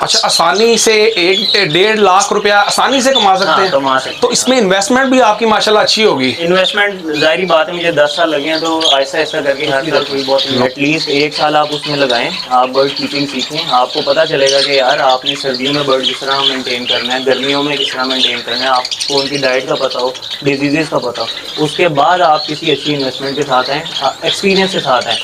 अच्छा, आसानी से 1-1.5 लाख रुपया आसानी से कमा सकते हाँ, हैं। कमा सकते तो हैं इसमें आप। इन्वेस्टमेंट भी आपकी माशाल्लाह अच्छी होगी। इन्वेस्टमेंट ज़ाहिर बात है, मुझे 10 साल लगे हैं, तो ऐसा ऐसा करके हर साल कोई बहुत एटलीस्ट 1 साल आप उसमें लगाएं, आप बर्ड कीपिंग सीखें, आपको पता चलेगा कि यार आपने सर्दियों में बर्ड किस तरह मेंटेन करना है, गर्मियों में किस तरह मेंटेन करना है, आपको उनकी डाइट का पता हो, डिजीज़ का पता हो, उसके बाद आप किसी अच्छी इन्वेस्टमेंट के साथ आएँ, एक्सपीरियंस के साथ आएँ।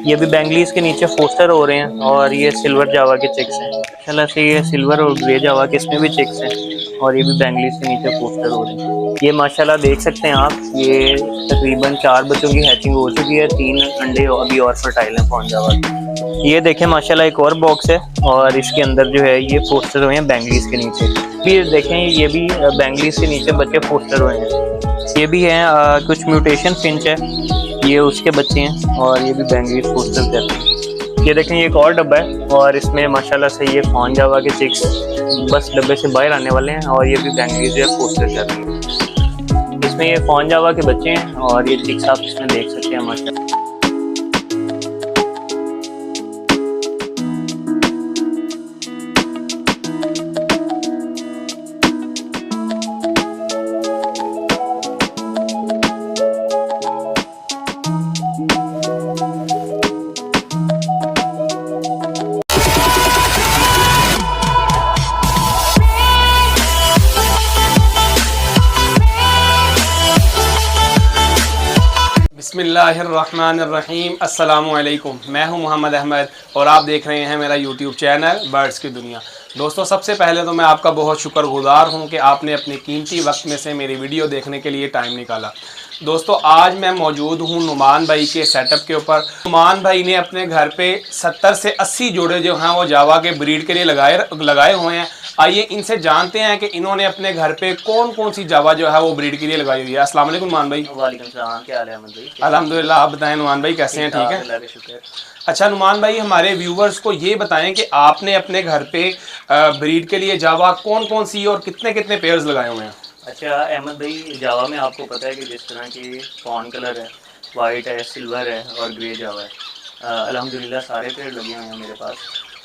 ये भी बेंगलीज के नीचे फोस्टर हो रहे हैं और ये सिल्वर जावा के चिक्स हैं। माशाल्लाह से ये सिल्वर और ग्रे जावा के इसमें भी चिक्स हैं और ये भी बेंगलीज के नीचे फोस्टर हो रहे हैं। ये माशाल्लाह देख सकते हैं आप, ये तकरीबन 4 बच्चों की हैचिंग हो चुकी है, 3 अंडे अभी और फर्टाइल हैं फॉन जावा के। ये देखें माशाल्लाह एक और बॉक्स है और इसके अंदर जो है ये फोस्टर हुए हैं बेंगलीज के नीचे। भी देखें ये भी बेंगलीज के नीचे बच्चे फोस्टर हुए हैं। ये भी हैं कुछ म्यूटेशन फिंच है, ये उसके बच्चे हैं और ये भी बेंगलीज पोस्टर कहते हैं। ये देखें ये एक और डब्बा है और इसमें माशाल्लाह से ये फॉन जावा के चिक्स बस डब्बे से बाहर आने वाले हैं और ये भी बेंगलीज जो है पोस्टर कहते हैं। इसमें ये फॉन जावा के बच्चे हैं और ये चिक्स आप इसमें देख सकते हैं माशाल्लाह। बिस्मिल्लाहिर्रहमानिर्रहीम, अस्सलामुअलैकुम। मैं हूं मोहम्मद अहमद और आप देख रहे हैं मेरा यूट्यूब चैनल बर्ड्स की दुनिया। दोस्तों, सबसे पहले तो मैं आपका बहुत शुक्रगुजार हूं कि आपने अपने कीमती वक्त में से मेरी वीडियो देखने के लिए टाइम निकाला। दोस्तों, आज मैं मौजूद हूं नुमान भाई के सेटअप के ऊपर। नुमान भाई ने अपने घर पे 70 से 80 जोड़े जो हैं वो जावा के ब्रीड के लिए लगाए हुए हैं। आइए इनसे जानते हैं कि इन्होंने अपने घर पे कौन कौन सी जावा जो है वो ब्रीड के लिए लगाई हुई है। अस्सलाम वालेकुम नुमान भाई। वालेकुम सलाम, क्या हाल है अहमद भाई? अल्हम्दुलिल्लाह, आप बताएं नुमान भाई कैसे हैं? ठीक है, अल्लाह का शुक्र। अच्छा नुमान भाई, हमारे व्यूवर्स को ये बताएं कि आपने अपने घर पे ब्रीड के लिए जावा कौन कौन सी और कितने कितने पेयर्स लगाए हुए हैं? अच्छा अहमद भाई, जावा में आपको पता है कि जिस तरह की फॉन कलर है, वाइट है, सिल्वर है और ग्रे जावा है। अल्हम्दुलिल्लाह सारे पेड़ लगे हुए हैं मेरे पास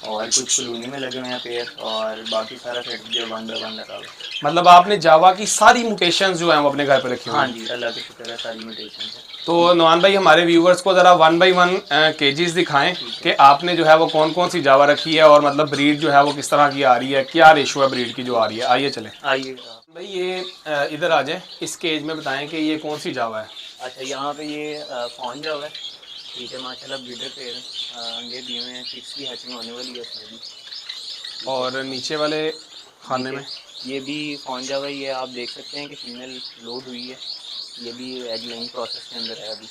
और कुछ कॉलोनी में लगे हुए हैं पेड़ और बाकी सारा सेट जो 1 बाय 1 लगा हुआ है। मतलब आपने जावा की सारी म्यूटेशंस जो हैं वो अपने घर पे रखी हुई हाँ हैं? जी, अल्लाह का शुक्र है, सारी म्यूटेशन है। तो नुमान भाई, हमारे व्यूवर्स को ज़रा 1 बाय 1 केजीज दिखाएं कि आपने जो है वो कौन कौन सी जावा रखी है और मतलब ब्रीड जो है वो किस तरह की आ रही है, क्या रेशो है ब्रीड की जो आ रही है। आइए चलें आइए। भाई, ये इधर आ जाए, इस केज में बताएं कि ये कौन सी जावा है। अच्छा, यहाँ पे ये फॉन जावा है, ठीक है माशाल्लाह, ब्रीडर पेड़ अंडे दिए हुए हैं, 6 की हैचिंग होने वाली है इसमें भी। और नीचे वाले खाने में ये भी फॉन जावा ही है, आप देख सकते हैं कि फीमेल लोड हुई है, ये भी एग लेइंग प्रोसेस के अंदर है अभी।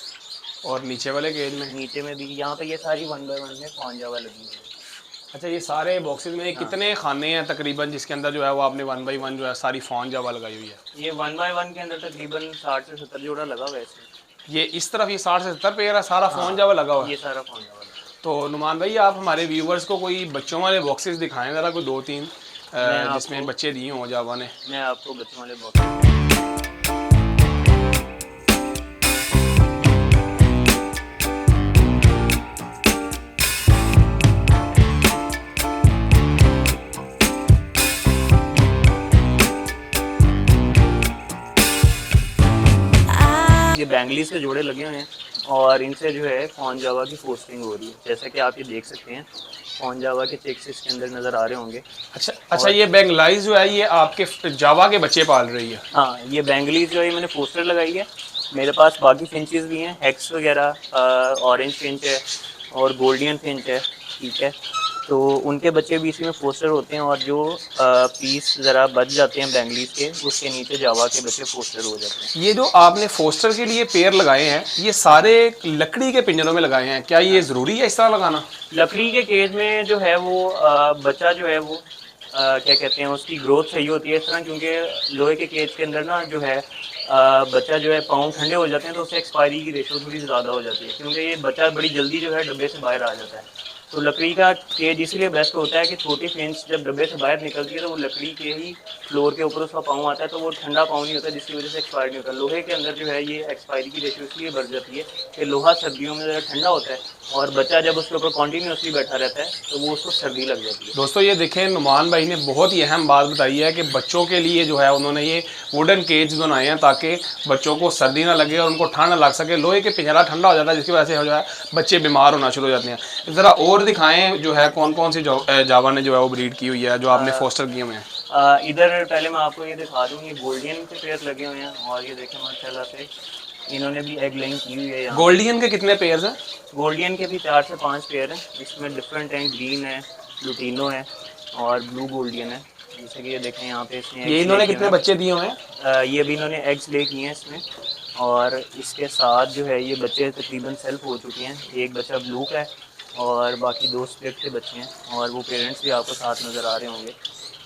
और नीचे वाले केज में? नीचे में भी यहाँ पे ये सारी 1 बाय 1 में फॉन जावा लगी हुई है। अच्छा, ये सारे बॉक्सेस में हाँ। कितने खाने हैं तकरीबन जिसके अंदर जो है वो आपने 1 बाय 1 जो है सारी फॉन जावा लगाई हुई है? ये 1 बाय 1 के अंदर तकरीबन 60 से 70 जोड़ा लगा हुआ है इसमें। ये इस तरफ ये 60 से 70 पेयर है, सारा हाँ, फॉन जावा लगा हुआ है। ये सारा फॉन जावा लगा। तो नुमान भाई, आप हमारे व्यूवर्स को कोई बच्चों वाले बॉक्सेस दिखाएं ज़रा, कोई 2-3 जिसमें बच्चे दिए हों जावा ने। मैं आपको बच्चों वाले बॉक्स ये बेंगलीज के जोड़े लगे हुए हैं और इनसे जो है फॉन जावा की फोस्टिंग हो रही है, जैसा कि आप ये देख सकते हैं। फॉन जावा के चिक्स इसके अंदर नज़र आ रहे होंगे। अच्छा, ये बेंगलाइज जो है ये आपके जावा के बच्चे पाल रही है? हाँ, ये बेंगलीज जो है मैंने पोस्टर लगाई है। मेरे पास बाकी फिंचेस भी हैं, हेक्स वगैरह, ऑरेंज फिंच है और गोल्डियन फिंच है, ठीक है। तो उनके बच्चे भी इसी में फोस्टर होते हैं और जो पीस ज़रा बच जाते हैं बेंगलीज के, उसके नीचे जावा के बच्चे फोस्टर हो जाते हैं। ये जो आपने फोस्टर के लिए पेयर लगाए हैं, ये सारे लकड़ी के पिंजरों में लगाए हैं, क्या ये ज़रूरी है इस तरह लगाना? लकड़ी के केज में जो है वो बच्चा जो है वो क्या कहते हैं, उसकी ग्रोथ सही होती है इस तरह, क्योंकि लोहे के केज के अंदर ना जो है बच्चा जो है पाँव ठंडे हो जाते हैं तो उससे एक्सपायरी की रेशो थोड़ी ज़्यादा हो जाती है, क्योंकि ये बच्चा बड़ी जल्दी जो है डब्बे से बाहर आ जाता है। तो लकड़ी का केज इसलिए बेस्ट होता है कि छोटी फिंच जब डब्बे से बाहर निकलती है तो वो लकड़ी के ही फ्लोर के ऊपर उसका पाँव आता है, तो वो ठंडा पाँव नहीं होता, जिसकी वजह से एक्सपायर नहीं होता। लोहे के अंदर जो है ये एक्सपायरी की रेशियो इसलिए बढ़ जाती है कि लोहा सर्दियों में ज़रा ठंडा होता है और बच्चा जब उसके ऊपर कॉन्टीन्यूसली बैठा रहता है तो वो उसको सर्दी लग जाती है। दोस्तों ये देखें, नुमान भाई ने बहुत ही अहम बात बताई है कि बच्चों के लिए जो है उन्होंने ये वुडन केज बनाए हैं ताकि बच्चों को सर्दी ना लगे और उनको ठंड ना लग सके। लोहे के पिंजरा ठंडा हो जाता है जिसकी वजह से जो है बच्चे बीमार होना शुरू हो जाते हैं। ज़रा और दिखाएं जो है कौन कौन सी जावा ने जो है वो ब्रीड की हुई है जो आपने फोस्टर किए हुए हैं। इधर पहले मैं आपको ये दिखा दूँ, ये गोल्डियन के पेयर लगे हुए हैं और ये देखें माशाल्लाह से इन्होंने भी एग लेइंग की हुई है यहाँ। गोल्डियन के कितने पेयर्स हैं? गोल्डियन के भी 4 से 5 पेयर हैं, इसमें डिफरेंट हैं, ग्रीन है, लुटीनो है और ब्लू गोल्डियन है। जैसे कि ये देखें यहाँ पे इसमें ये इन्होंने कितने बच्चे दिए हुए हैं? ये भी इन्होंने एग्स ले किए हैं इसमें, और इसके साथ जो है ये बच्चे तकरीबन सेल्फ हो चुके हैं। एक बच्चा ब्लू का है और बाकी 2 स्प्लिट के बच्चे हैं और वो पेरेंट्स भी आपको साथ नज़र आ रहे होंगे।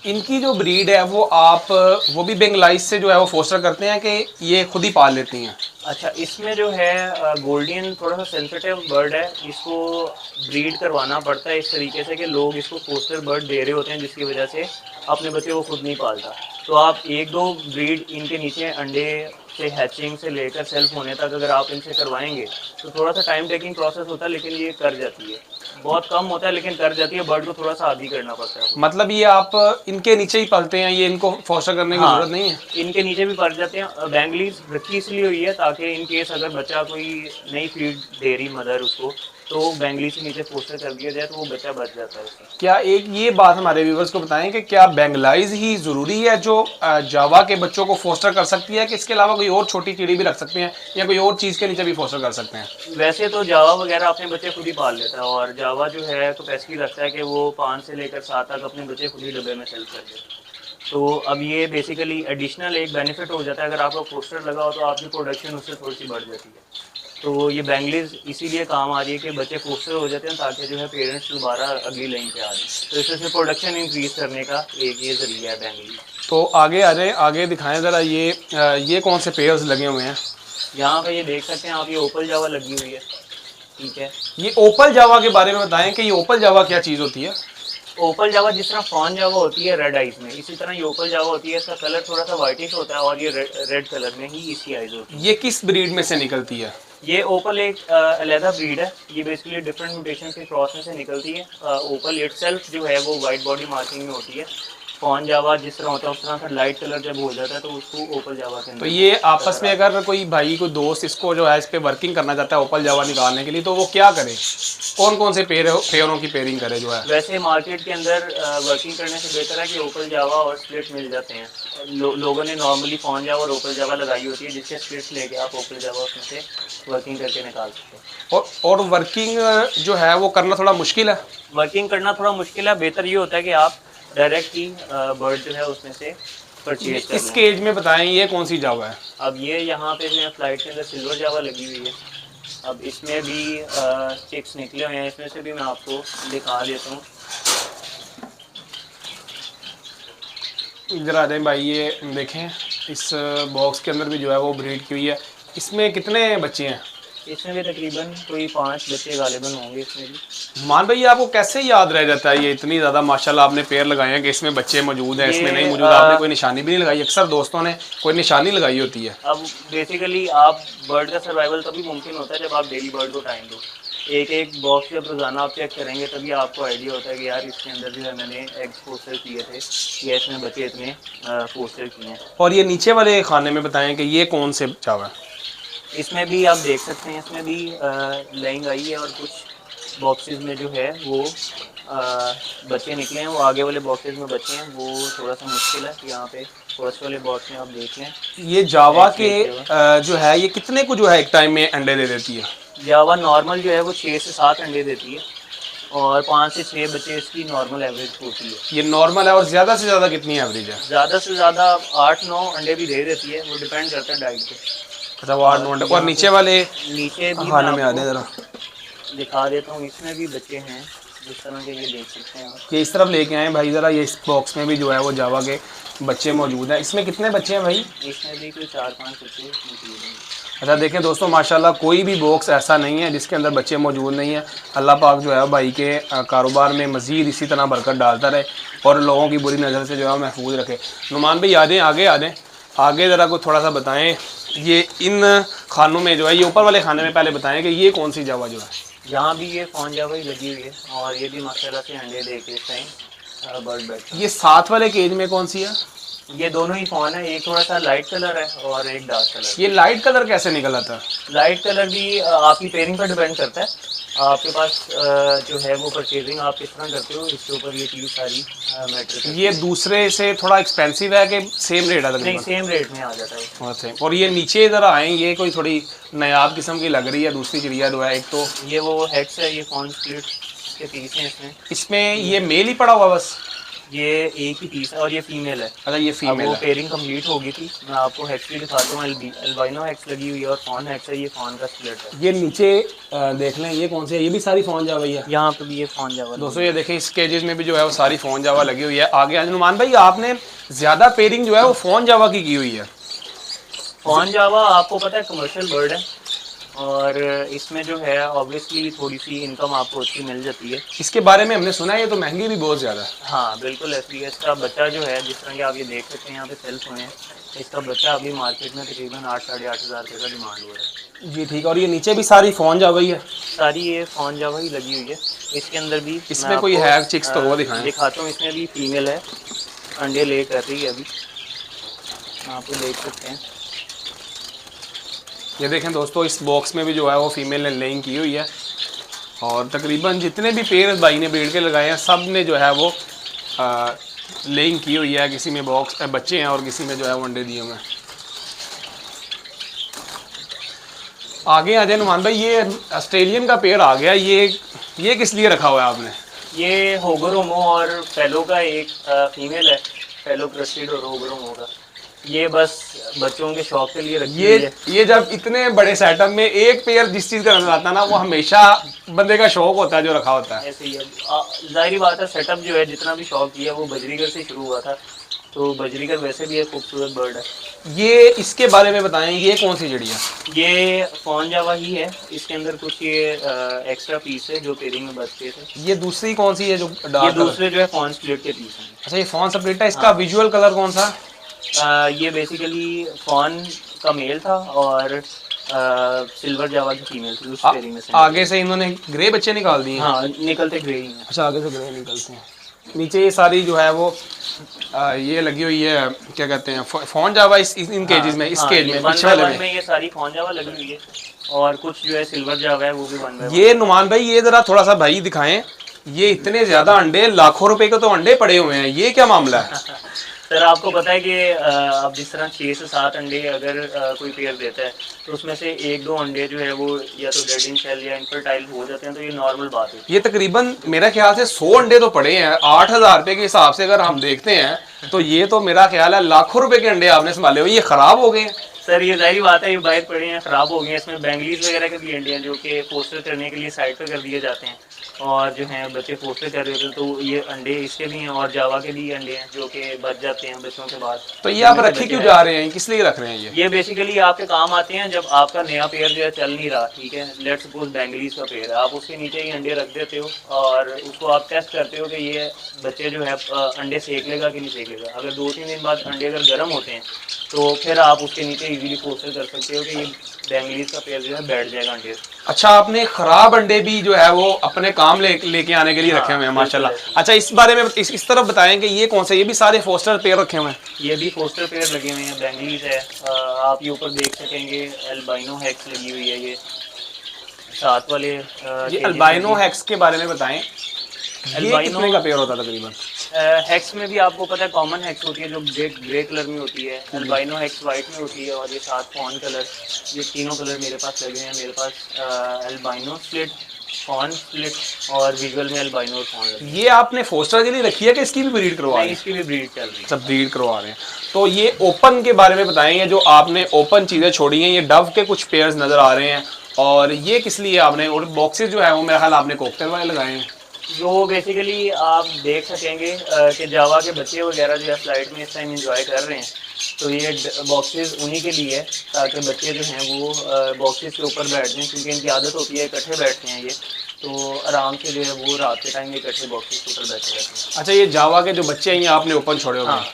इनकी जो ब्रीड है वो भी बेंगलाइज से जो है वो फोस्टर करते हैं कि ये खुद ही पाल लेती हैं? अच्छा, इसमें जो है गोल्डियन थोड़ा सा सेंसिटिव बर्ड है, इसको ब्रीड करवाना पड़ता है इस तरीके से कि लोग इसको फोस्टर बर्ड दे रहे होते हैं, जिसकी वजह से अपने बच्चे को खुद नहीं पालता। तो आप 1-2 ब्रीड इनके नीचे अंडे से हैचिंग से लेकर सेल्फ होने तक अगर आप इनसे करवाएंगे तो थोड़ा सा टाइम टेकिंग प्रोसेस होता है, लेकिन ये कर जाती है। बहुत कम होता है लेकिन कर जाती है। बर्ड को थोड़ा सा आदी करना पड़ता है। मतलब ये आप इनके नीचे ही पालते हैं, ये इनको फोस्टर करने की जरूरत नहीं है? इनके नीचे भी पड़ जाते हैं। बेंगलीज रखी इसलिए हुई है ताकि इन केस अगर बच्चा कोई नई फीड दे रही मदर उसको, तो बेंगली से नीचे फोस्टर कर दिया जाए तो वो बच्चा बच जाता है उसका। क्या एक ये बात हमारे व्यूवर्स को बताएं कि क्या बेंगलाइज ही ज़रूरी है जो जावा के बच्चों को फोस्टर कर सकती है, कि इसके अलावा कोई और छोटी चिड़ी भी रख सकते हैं या कोई और चीज़ के नीचे भी फोस्टर कर सकते हैं? वैसे तो जावा वगैरह अपने बच्चे खुद ही पाल लेता है, और जावा जो है कैपेसिटी रखता है कि वो 5 से लेकर 7 तक अपने बच्चे खुद ही डब्बे में सेल कर दे। तो अब ये बेसिकली एडिशनल एक बेनिफिट हो जाता है, अगर आपका पोस्टर लगा हो तो आपकी प्रोडक्शन उससे थोड़ी सी बढ़ जाती है। तो ये बेंगलीज इसीलिए काम आ रही है कि बच्चे पोस्टर हो जाते हैं ताकि जो है पेरेंट्स दोबारा अगली लाइन पे आ जाए, तो इससे प्रोडक्शन इंक्रीज करने का एक ये जरिया है बेंगलीज। तो आगे आ जाए, आगे दिखाएं ज़रा, ये कौन से पेयर्स लगे हुए हैं? यहाँ पे ये देख सकते हैं आप, ये ओपल जावा लगी हुई है। ठीक है, ये ओपल जावा के बारे में बताएं कि ये ओपल जावा क्या चीज़ होती है? ओपल जावा जिस तरह फॉन जावा होती है रेड आइज में, इसी तरह ये ओपल जावा होती है। इसका कलर थोड़ा सा वाइटिश होता है और ये रेड कलर में ही इसकी आइज होती है। ये किस ब्रीड में से निकलती है? ये ओपल एक अलहदा ब्रीड है, ये बेसिकली डिफरेंट म्यूटेशन के क्रॉस में से निकलती है। ओपल इटसेल्फ जो है वो वाइट बॉडी मार्किंग में होती है। फॉन जावा जिस तरह होता है उस तरह का लाइट कलर जब हो जाता है तो उसको ओपल जावा के अंदर। तो ये आपस में अगर कोई भाई कोई दोस्त इसको जो है इस पे वर्किंग करना चाहता है ओपल जावा निकालने के लिए, तो वो क्या करे? कौन कौन से पेयरों की पेयरिंग करे जो है? वैसे मार्केट के अंदर वर्किंग करने से बेहतर है कि ओपल जावा और स्प्लिट मिल जाते हैं। लोगों ने नॉर्मली फॉन जावा और ओपल जावा लगाई होती है, जिससे स्प्लिट्स लेके आप ओपल जावा उसमें से वर्किंग करके निकाल सकते हैं। और वर्किंग जो है वो करना थोड़ा मुश्किल है? वर्किंग करना थोड़ा मुश्किल है। बेहतर ये होता है कि आप डायरेक्ट ही बर्ड जो है उसमें से परचेज कर इस केज में बताएं ये कौन सी जावा है? अब ये यहाँ पे जो है फ्लाइट के अंदर सिल्वर जावा लगी हुई है। अब इसमें भी चिक्स निकले हुए हैं, इसमें से भी मैं आपको दिखा देता हूँ। इधर आ जाए भाई, ये देखें इस बॉक्स के अंदर भी जो है वो ब्रीड की हुई है। इसमें कितने बच्चे हैं? इसमें भी तकरीबन कोई 5 बच्चे गालिबन होंगे इसमें भी। मान भाई आपको कैसे याद रह जाता है ये इतनी ज़्यादा माशाल्लाह आपने पेयर लगाए हैं कि इसमें बच्चे मौजूद हैं, इसमें नहीं मौजूद? आपने कोई निशानी भी नहीं लगाई? अक्सर दोस्तों ने कोई निशानी लगाई होती है। अब बेसिकली आप बर्ड का सर्वाइवल तभी मुमकिन होता है जब आप डेली बर्ड को टाइम दो। एक बॉक्स जब रोज़ाना आप चेक करेंगे तभी आपको आइडिया होता है कि यार इसके अंदर जो है मैंने एग्स पोस्टर किए थे या इसमें बच्चे इतने पोस्टर किए हैं। और ये नीचे वाले खाने में बताएं कि ये कौन से चावल है? इसमें भी आप देख सकते हैं, इसमें भी लाइंग आई है और कुछ बॉक्सेस में जो है वो बच्चे निकले हैं। वो आगे वाले बॉक्सेस में बच्चे हैं, वो थोड़ा सा मुश्किल है। यहाँ पे फर्स्ट वाले बॉक्स में आप देख लें। ये जावा के जो है ये कितने को जो है एक टाइम में अंडे दे देती है? जावा नॉर्मल जो है वो 6 से 7 अंडे देती है और 5 से 6 बच्चे इसकी नॉर्मल एवरेज होती है। ये नॉर्मल है। और ज़्यादा से ज़्यादा कितनी एवरेज है? ज़्यादा से ज़्यादा 8-9 अंडे भी दे देती है, वो डिपेंड करता है डाइट पे। अच्छा, वो 8-9 अंडे। और नीचे वाले नीचे भी खाने में आने ज़रा दिखा देता हूँ, इसमें भी बच्चे हैं जिस तरह के ये देख सकते हैं। ये इस तरफ लेके आए भाई ज़रा, ये इस बॉक्स में भी जो है वो जावा के बच्चे मौजूद हैं। इसमें कितने बच्चे हैं भाई? इसमें भी कोई 4-5 बच्चे मौजूद हैं। अच्छा देखें दोस्तों, माशाल्लाह कोई भी बॉक्स ऐसा नहीं है जिसके अंदर बच्चे मौजूद नहीं है। अल्लाह पाक जो है भाई के कारोबार में मज़ीद इसी तरह बरकत डालता रहे और लोगों की बुरी नज़र से जो है महफूज रखे। नुमान भाई आ जाएँ, आगे आ जाएँ, आगे ज़रा कुछ थोड़ा सा बताएँ। ये इन खानों में जो है, ये ऊपर वाले खाने में पहले बताएँ कि ये कौन सी जावा जो है? यहाँ भी ये फॉन जावा ही लगी हुई है और ये भी माशाल्लाह से अंडे दे के इस टाइम बर्ड बैठ। ये साथ वाले केज में कौन सी है? ये दोनों ही फॉन है, एक थोड़ा सा लाइट कलर है और एक डार्क कलर। ये लाइट कलर कैसे निकल आता है? लाइट कलर भी आपकी पेयरिंग पर डिपेंड करता है। आपके पास जो है वो परचेजिंग आप किस तरह करते हो, इसके ऊपर ये चीज़ सारी मैटर। ये दूसरे से थोड़ा एक्सपेंसिव है कि सेम रेट है? नहीं, सेम रेट में आ जाता है। वैसे और ये नीचे इधर आए, ये कोई थोड़ी नायाब किस्म की लग रही है दूसरी चिड़िया जो है। एक तो ये वो हेक्स है, ये फॉन स्प्लिट के पीस हैं इसमें। इसमें ये मेल ही पड़ा हुआ बस? ये एक ही पीस है और ये फीमेल है। अच्छा ये अब फीमेल वो है। पेयरिंग कंप्लीट हो गई थी, मैं आपको हेक्स भी दिखाता हूँ। एल्बाइनो हेक्स लगी हुई है और फॉन हेक्स है, ये फॉन का स्प्लिट है। ये नीचे देख लें, ये कौन सी है? ये भी सारी फोन जावा ही है। यहाँ पे भी ये फॉन जावा। दोस्तों ये देखें, इस केजेस में भी जो है वो सारी फोन जावा लगी हुई है। आगे अनुमान भाई, आपने ज़्यादा पेयरिंग जो है वो फोन जावा की हुई है। फॉन जावा आपको पता है कमर्शियल बर्ड है और इसमें जो है ऑब्वियसली थोड़ी सी इनकम आपको अच्छी मिल जाती है। इसके बारे में हमने सुना है, ये तो महंगी भी बहुत ज़्यादा है। हाँ बिल्कुल ऐसी है। इसका बच्चा जो है, जिस तरह के आप ये देख सकते हैं यहाँ पे सेल्स हुए हैं, इसका बच्चा अभी मार्केट में तकरीबन 8-8.5 हज़ार रुपये का डिमांड हो रहा है। जी ठीक है। और ये नीचे भी सारी फोन जावा ही है? सारी ये फॉन जावा ही लगी हुई है। इसके अंदर भी इसमें कोई है चिक्स तो वो दिखाएं। दिखाता हूँ। इसमें भी फीमेल है, अंडे ले कर रही है अभी, आप देख सकते हैं। ये देखें दोस्तों, इस बॉक्स में भी जो है वो फीमेल ने लेइंग की हुई है और तकरीबन जितने भी पेयर भाई ने ब्रीड के लगाए हैं सब ने जो है वो लेइंग की हुई है। किसी में बॉक्स बच्चे हैं और किसी में जो है वो अंडे दिए हुए हैं। आगे आ जाए नुमान भाई, ये ऑस्ट्रेलियन का पेयर आ गया, ये किस लिए रखा हुआ है आपने? ये होगरोमो और फेलो का एक फीमेल है, फेलो क्रेस्टेड और होगरोमो का। ये बस बच्चों के शौक के लिए रखी हुई है। ये जब इतने बड़े सेटअप में एक पेयर जिस चीज़ का नजर आता है ना, वो हमेशा बंदे का शौक होता है जो रखा होता है। ऐसे ही है, जाहिर बात है। सेटअप जो है जितना भी शौक किया वो बजरीगर से शुरू हुआ था, तो बजरीगर वैसे भी एक खूबसूरत बर्ड है। ये इसके बारे में बताएं, ये कौन सी चिड़िया? ये फॉन जावा ही है। इसके अंदर कुछ ये एक्स्ट्रा पीस है जो पेयरिंग में बचते थे। ये दूसरी कौन सी है जो ये डार्क? दूसरे जो है फॉन स्प्लिट के पीस हैं। अच्छा ये फॉन स्प्लिट है। इसका विजुअल कलर कौन सा? ये बेसिकली फॉन का मेल था और सिल्वर जावा की फीमेल थी उस पेयरिंग में से। आगे से इन्होंने ग्रे बच्चे निकाल दिए? हाँ निकलते ग्रे ही हैं। अच्छा आगे से ग्रे निकलते हैं। नीचे ये सारी जो है वो ये लगी हुई है, क्या कहते हैं, फॉन जावा इन केजेस में, इस केज में पीछे वाले में ये सारी फॉन जावा लगी हुई है और कुछ जो है सिल्वर जावा है वो भी वन बाय वन। ये नुमान भाई, ये जरा थोड़ा सा भाई दिखाएं, ये इतने ज्यादा अंडे, लाखों रुपए के तो अंडे पड़े हुए हैं, ये क्या मामला है? सर आपको पता है कि अब जिस तरह 6 से 7 अंडे अगर कोई पेयर देता है तो उसमें से 1-2 अंडे जो है वो या तो डेड इन शेल या इनफर्टाइल हो जाते हैं, तो ये नॉर्मल बात है। ये तकरीबन मेरा ख्याल से 100 अंडे तो पड़े हैं। 8,000 रुपए के हिसाब से अगर हम देखते हैं तो ये तो मेरा ख्याल है लाखों रुपए के अंडे आपने संभाले हुए, ये खराब हो गए हैं। सर ये जाहिर बात है, ये बाहर पड़े हैं, खराब हो गए हैं। इसमें बेंगलीज वगैरह के भी अंडे हैं जो कि फोस्टर करने के लिए साइड पर कर दिए जाते हैं और जो हैं बच्चे फोस्टर कर रहे होते हैं, तो ये अंडे इसके भी हैं और जावा के भी अंडे हैं जो कि बच जाते हैं बच्चों के बाद। तो ये आप रखे क्यों जा रहे हैं, किस लिए रख रहे हैं? ये बेसिकली आपके काम आते हैं जब आपका नया पेयर जो है चल नहीं रहा, ठीक है, लेट्स सपोज बेंगलीज का पेयर है, आप उसके नीचे ही अंडे रख देते हो और उसको आप टेस्ट करते हो कि ये बच्चे जो है अंडे सेक लेगा कि नहीं सेक लेगा। अगर 2-3 दिन बाद अंडे अगर गर्म होते हैं तो फिर आप उसके नीचे इजीली फोस्टर कर सकते हो कि ये बेंगलीज का पेयर जो है बैठ जाएगा अंडे। अच्छा, आपने खराब अंडे भी जो है वो अपने काम लेके आने के लिए रखे हुए हैं माशाल्लाह। अच्छा इस बारे में इस तरफ बताएं कि ये कौन से, ये भी सारे फोस्टर पेयर रखे हुए हैं? ये भी फोस्टर पेयर लगे हुए हैं, बेंगलीज है। आप ये ऊपर देख सकेंगे एल्बाइनो हैक्स लगी हुई है, ये साथ वाले। ये अल्बाइनो हैक्स के बारे में बताएं, ये कितने का पेयर होता है तकरीबन? हैक्स में भी आपको पता है कॉमन हैक्स होती है जो ग्रे कलर में होती है, अल्बाइनो हैक्स वाइट में होती है और ये साथ फॉन कलर, ये तीनों कलर मेरे पास लगे हैं। मेरे पास अल्बाइनो स्प्लिट, फॉन स्प्लिट और विजुअल में अल्बाइनो और फॉन लगे। ये आपने फोस्टर के लिए रखी है कि इसकी भी ब्रीड करवा रहे हैं? इसकी भी ब्रीड चल रही है। सब ब्रीड करवा रहे हैं। तो ये ओपन के बारे में बताएंगे, जो आपने ओपन चीज़ें छोड़ी हैं, ये डव के कुछ पेयर्स नज़र आ रहे हैं और ये किस लिए आपने, और बॉक्सेस जो है वो मेरा ख्याल आपने कॉकटेल वाले लगाए हैं? जो बेसिकली आप देख सकेंगे कि जावा के बच्चे वगैरह जो है फ्लाइट में इस टाइम इंजॉय कर रहे हैं, तो ये बॉक्सेस उन्हीं के लिए है ताकि बच्चे जो हैं वो बॉक्सेस के ऊपर बैठ जाएं, क्योंकि इनकी आदत होती है इकट्ठे बैठते हैं ये, तो आराम से जो है वो रात के टाइम इकट्ठे बॉक्सेस के ऊपर बैठे रहते हैं। अच्छा, ये जावा के जो बच्चे हैं ये आपने ओपन छोड़े हुए हैं। हाँ।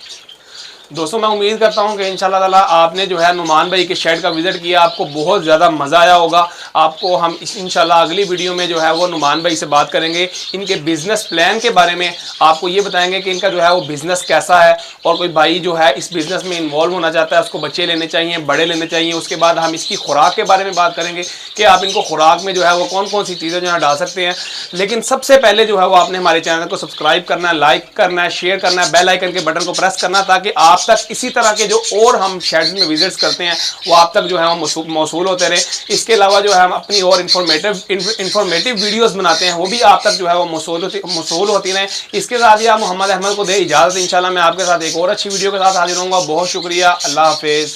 दोस्तों मैं उम्मीद करता हूं कि इंशाल्लाह ताला आपने जो है नुमान भाई के शेड का विजिट किया, आपको बहुत ज़्यादा मज़ा आया होगा। आपको हम इंशाल्लाह अगली वीडियो में जो है वो नुमान भाई से बात करेंगे, इनके बिज़नेस प्लान के बारे में आपको ये बताएंगे कि इनका जो है वो बिज़नेस कैसा है, और कोई भाई जो है इस बिज़नेस में इन्वॉल्व होना चाहता है उसको बच्चे लेने चाहिए, बड़े लेने चाहिए। उसके बाद हम इसकी खुराक के बारे में बात करेंगे कि आप इनको खुराक में जो है वो कौन कौन सी चीज़ें जो है डाल सकते हैं। लेकिन सबसे पहले जो है वो आपने हमारे चैनल को सब्सक्राइब करना है, लाइक करना है, शेयर करना है, बेल आइकन के बटन को प्रेस करना, ताकि आप तक इसी तरह के जो और हम शेड में विजिट्स करते हैं वो आप तक जो है वो मौसूल होते रहे। इसके अलावा जो है हम अपनी और इंफॉर्मेटिव वीडियोस बनाते हैं, वो भी आप तक जो है वो मौसूल होती रहे। इसके साथ ही आप मोहम्मद अहमद को दे इजाज़त। इंशाल्लाह मैं आपके साथ एक और अच्छी वीडियो के साथ हाजिर होऊंगा। बहुत शुक्रिया, अल्लाह हाफिज़।